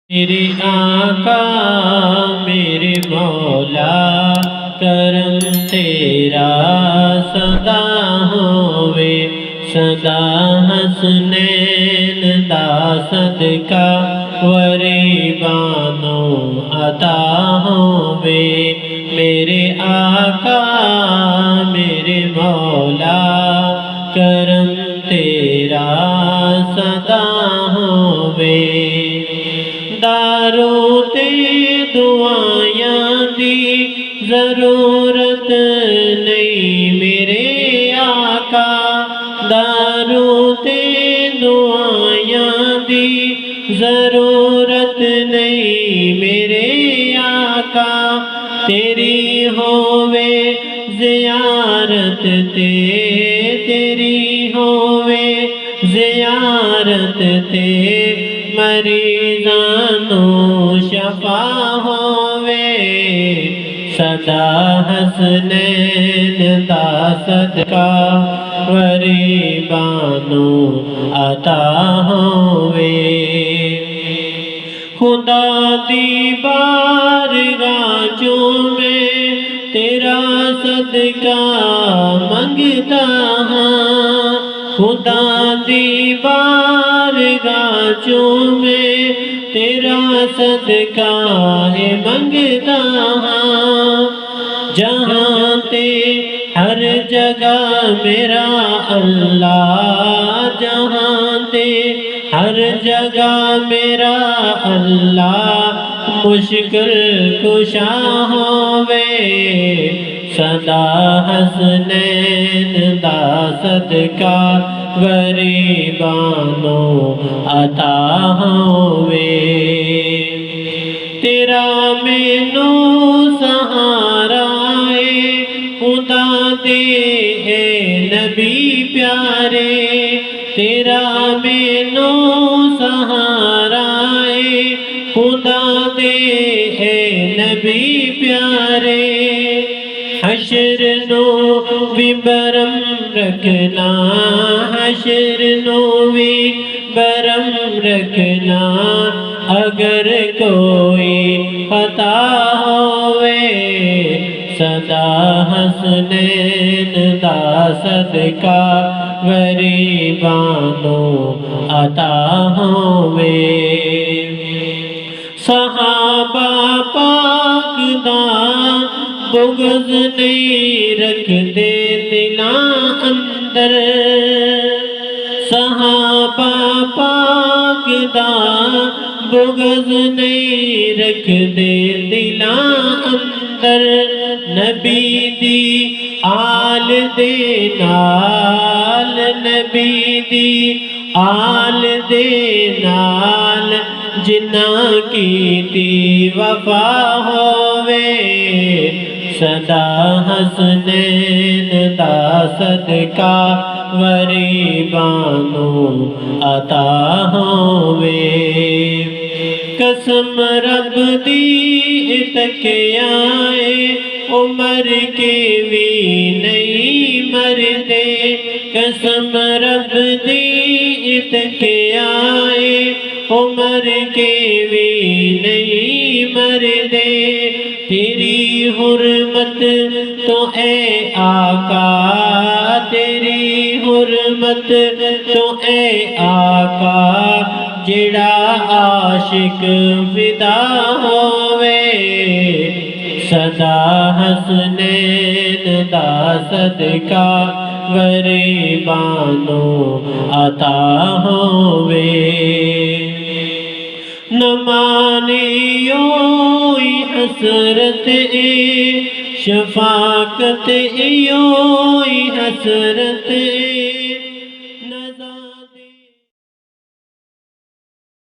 میرے آقا میرے مولا کرم تیرا سدا ہووے سدا حسنین دا صدقہ غریبانو عطا ہووے میرے آقا میرے مولا کرم تیرا سدا ہووے دارو تے دعائیاں دی ضرورت نہیں میرے آقا دارو تے دعائیاں دی ضرورت نہیں میرے آقا تیری ہووے زیارت تے تیری ہووے زیارت تے مریضانو شفا ہووے سدا حسنین دا صدقہ غریبانو عطا ہووے خدا دی بارگاہ چوں میں تیرا صدقہ منگتا ہاں خدا دی بارگاہ چوں میں تیرا صدقہ منگتا ہاں جہاں تے ہر جگہ میرا اللہ جہاں تے ہر جگہ میرا اللہ مشکل کشا ہووے سدا حسنین دا صدقہ غریبانو عطا ہووے تیرا مینو سہارا اے خدا دے اے نبی پیارے تیرا مینو سہارا اے خدا دے اے نبی پیارے حشر نو بھی برم رکھنا حشر نو بھی برم رکھنا اگر کوئی خطا ہووے سدا حسنین دا صدقہ غریبانو عطا ہووے صحابہ پاک دا بغض نہیں رکھ دے دلاں اندر صحابہ پاک دا بغض نہیں رکھ دے دلاں اندر نبی دی آل دے نال نبی دی آل دے نال جنہاں کیتی وفا ہووے سدا حسنین دا صدقہ غریبانو عطا ہووے قسم رب دی تکیائے عمر کے بھی نہیں مردے قسم رب دی تکیائے عمر کے بھی نہیں مردے تیری حرمت تو اے آقا تیری حرمت تو اے آقا جڑا عاشق فدا ہووے سدا حسنین دا صدقہ غریبانو عطا ہووے نمانیو حسرت شفاقت ایوئی حسرت